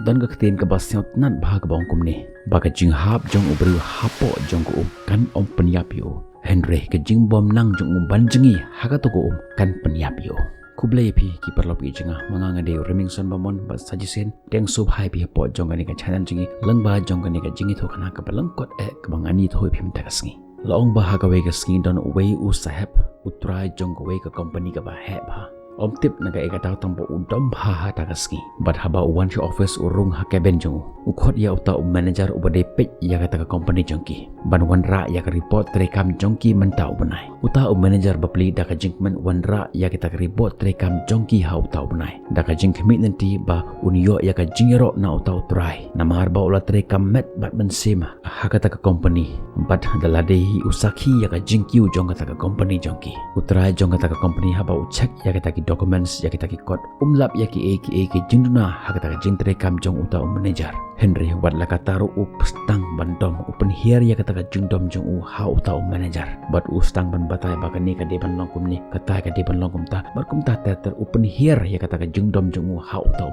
dan ka ktin ka basyot nan bhag bong kumni ba ka jing hap jong ubru hapo jong ko kan om penyapyo Henry ka jing bom nang jong banjengi haga to ko kan penyapyo kublai pi ki perlo pi jenga manga ngade remingson bamon ba sajisen deng sub hai pi po jong ka ni ka chanan jingi lang ba jong ka ni ka jingi tho khana ka balangkot ka bangani tho pi mta kasngi laong ba ha ka we ka sngi don we u sahab utrai jong ka we ka company ka ba he ba om tip naga eka tahu tampo udom ha ta kasngi but haba one shi office urung ha keben jong ukhot ya uta manager ubade pej ya kata ka company jongki ban wan ra ya ka report trekam jongki mentau benai uta manager bapli da ka jingmen wan ra ya kita ka report trekam jongki ha uta benai da ka jing commitment ba unio ya ka jingero na uta utrai namar ba ula trekam met bat mensim ha kata ka company but dalade usaki ya ka jingkiu jong kata ka company jongki utrai jong kata ka company haba uchek ya kita documents ya kita ki code umlap ya ki ki jinduna hakata jing trekam jong uta manager Henry wat la kataru stang bandom open here ya kata jingdom jong u ha uta manager but stang ban batai bakani ka depan longkum ni kata ka depan longkum ta barkum ta teter open here ya kata jingdom jong u ha uta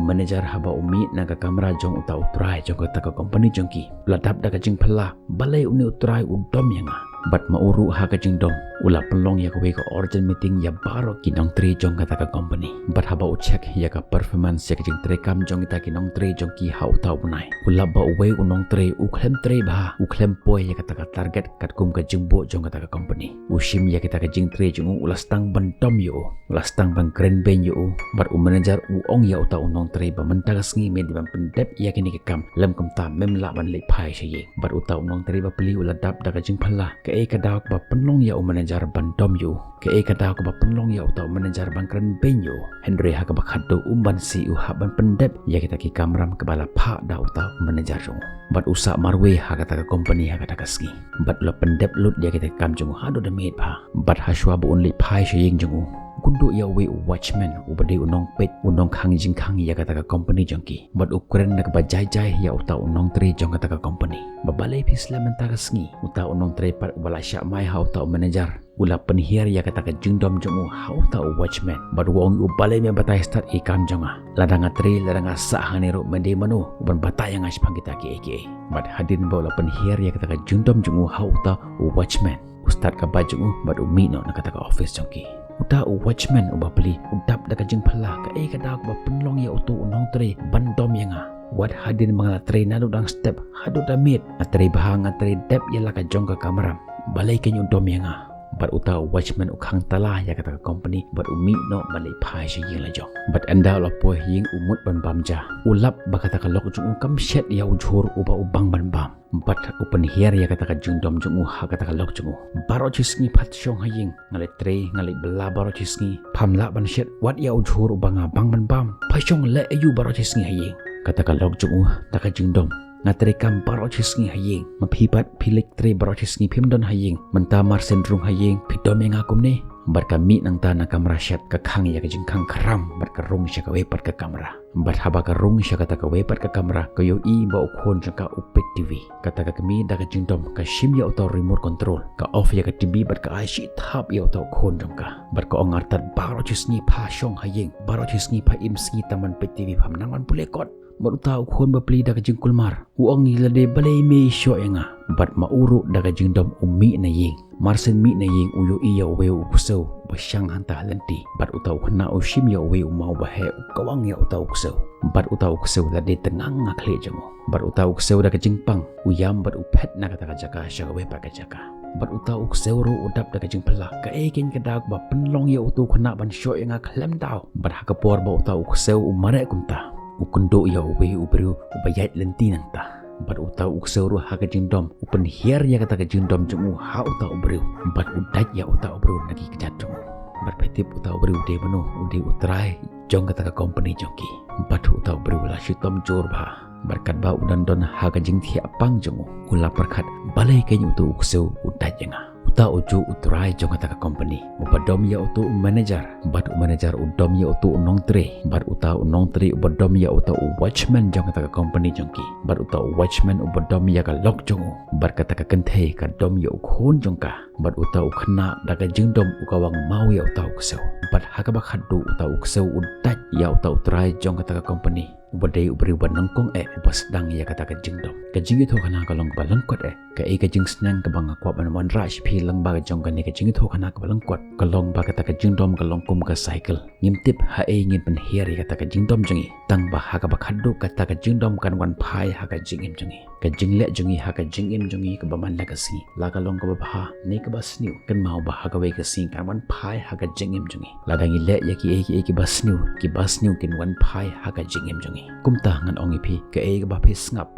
manager haba umi na ka kamera jong uta utrai jong kata ka company jongki ladap da ka jing phela balai uni utrai udom yang bat mauru ha ka jingdom ula pelong ya we ka urgent meeting ya baro kinong tri jong kata ka company bat haba check ya ka performance ya ka jing trekam jong ita kinong tri jong ki hau tau bunai ula ba we unong tri uklem tri ba uklem poi ya kata ka target kat kum ka jingbo jong kata ka company ushim ya kita ka jing tri jong ula stang bantom yo ula stang bang kren ben yo bat manager ong ya uta unong tri ba mentagas ngi me di ban pendep ya kini ka kam lem kum ta mem la ban le phai she bat uta unong tri ba pli ula dap da ka jing phalla ka e ka daw ba penlong ya manager bantom yo ka e ka daw ba penlong ya uta manager bang kren ben yo Henry ha ka ba khaddo ban si u ha ban pendep ya kita ki kamram ke bala pha da uta manager jong bat usa marwe ha kata ka company ha kata ka ski bat lo pendep lut ya kita kam jong ha do da met ba bat ha shwa bu only phai she ying jong kundu ya we watchman ubade unong pet unong khang jing khang ya kata ka company jongki bat ukren na ka ba jai jai ya uta unong tri jong kata ka company babalai pisla mentara sngi uta unong tri par bala sya mai ha uta manager ula penhir ya kata ka jingdom jong ha uta watchman bat wong u balai me batai start ikam jonga ladang tri ladang sa hanero mende manu ban batai yang aspang kita ki bat hadin bola penhir ya kata ka jingdom jong ha uta watchman ustad ka baju bat umi no na kata ka office jongki uta watchman uba peli udap da ka jing phalla ka e ka da ba penlong ya utu unong tri bandom yanga wat hadin mangala tri na dang step hadu da mit atri bahang atri dep ya la ka jong ka kamera balai ka nyudom yanga bat uta watchman ukhang tala ya kata ka company bat umi no balai phai shi ying la jong bat anda la po ying umut ban bamja ulap ba kata ka lok jung kam shet ya ujur uba ubang ban bam bat open here ya kata ka jungdom jung ha kata ka lok jung baro chisngi phat shong haying ngale tre ngale bela baro chisngi phamla ban shet wat ya ujur uba nga bang ban bam phashong le ayu baro chisngi haying kata ka lok jung ta ka jungdom ngatri kam baro chisngi haying maphipat philik tre baro chisngi phimdon haying mentamar sendrung haying phidom yang akum ne bar kami nang ta na kamera shet ka khang ya ka jing khang kram bar ka rung sha ka we par ka kamera bar haba ka rung sha kata ka we par ka kamera ka yo i ba ukhon jang ka upet tv kata ka kami da ka jingdom ka shim ya auto remote control ka off ya ka tv bar ka ashi thap ya auto khon jang ka bar ka ongar tat baro chisngi pha shong haying baro chisngi pha im sngi taman pet tv pham nangan pulekot baru tahu khon bapli da ka jing kulmar uang ilade balai me sho enga bat mauru da ka jing dom ummi na ying marsen mi na ying uyo iya we ukusau basyang hanta lenti bat utau khna ushim ya we umau bahe kawang ya utau kusau bat utau kusau lade tengang ngakle jango bat utau kusau da ka jing pang uyam bat upet na kata ka jaka sha we pa ka jaka bat utau kusau ru udap da ka jing pala ka eken ka dak ba penlong ya utu khna ban sho enga klem tau bat hakapor ba utau kusau umare kumta ukundo ya we ubru ubayat lenti nanta bat uta ukseuru ha ka jingdom upen hier ya kata ka jingdom jemu ha uta ubru bat udat ya uta ubru nagi kejat jemu bat petip uta ubru de manu ude utrai jong kata ka company jongki bat uta ubru la shitom jor ba berkat ba udan don ha ka jing thia pang jemu ula perkat balai ka utu ukseu udat janga Uta uju utrai jong kata company. Ubadom ya utu manager. Bat manager udom ya utu unong tre. Bat uta unong tre ubadom ya uta watchman jong kata company jongki. Bat uta watchman ubadom ya ka lok jong. Bat kata ka kenthe ka dom ya ukhon jong ka. Bat uta ukhna daga jingdom ukawang mau ya uta uksew. Bat hakabak hadu uta uksew udat ya uta utrai jong kata company. Ubadai uberi uban nangkong ubas dang ya kata ka jingdom. Ka jing itu kana kalong ka balangkot ka ka jing snang ka bang akwap man rash pi lang ba jong ka ni ka jing itu kana ka balangkot. Kalong ba kata ka jingdom kalong kum ka cycle. Ngimtip ngin penheri kata ka jingdom jongi. Tang ba ha ka bakhadu kata ka jingdom kan wan pai ha ka jingim jongi. Ka jingle jongi ha ka jingim jongi ka baman la ka si. La kalong ka ba ni ka basniu kan mau ba ha ka we ka si kan wan pai ha ka jingim jongi. La dangi le ya ki basniu kin wan pai ha ka jingim jongi. Kumta ngan ongi pi ka ka ba pi ngap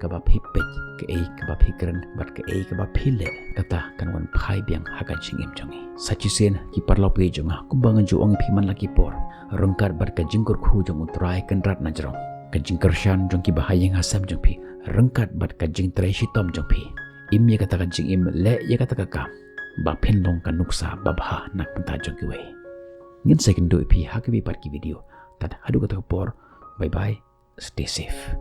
ka ba pi pet ka ba pi keren bat ka ba pi le kata kan wan pai biang ha ka jingim jongi. Sachisen ki parlo pi jonga kumbangan ju ongi pi man laki por rengkat bat ka jingkur khu jong utrai kan rat na jrong ka jingkar shan jong ki bahayeng hasam jong pi rengkat bat ka jing trai shitom jong pi im ya kata ka jing im le ya kata ka kam ba pen long ka nuksa babha nak penta jong ki we ngin second do pi ha ki pat ki video tad hadu kata por bye bye stay safe.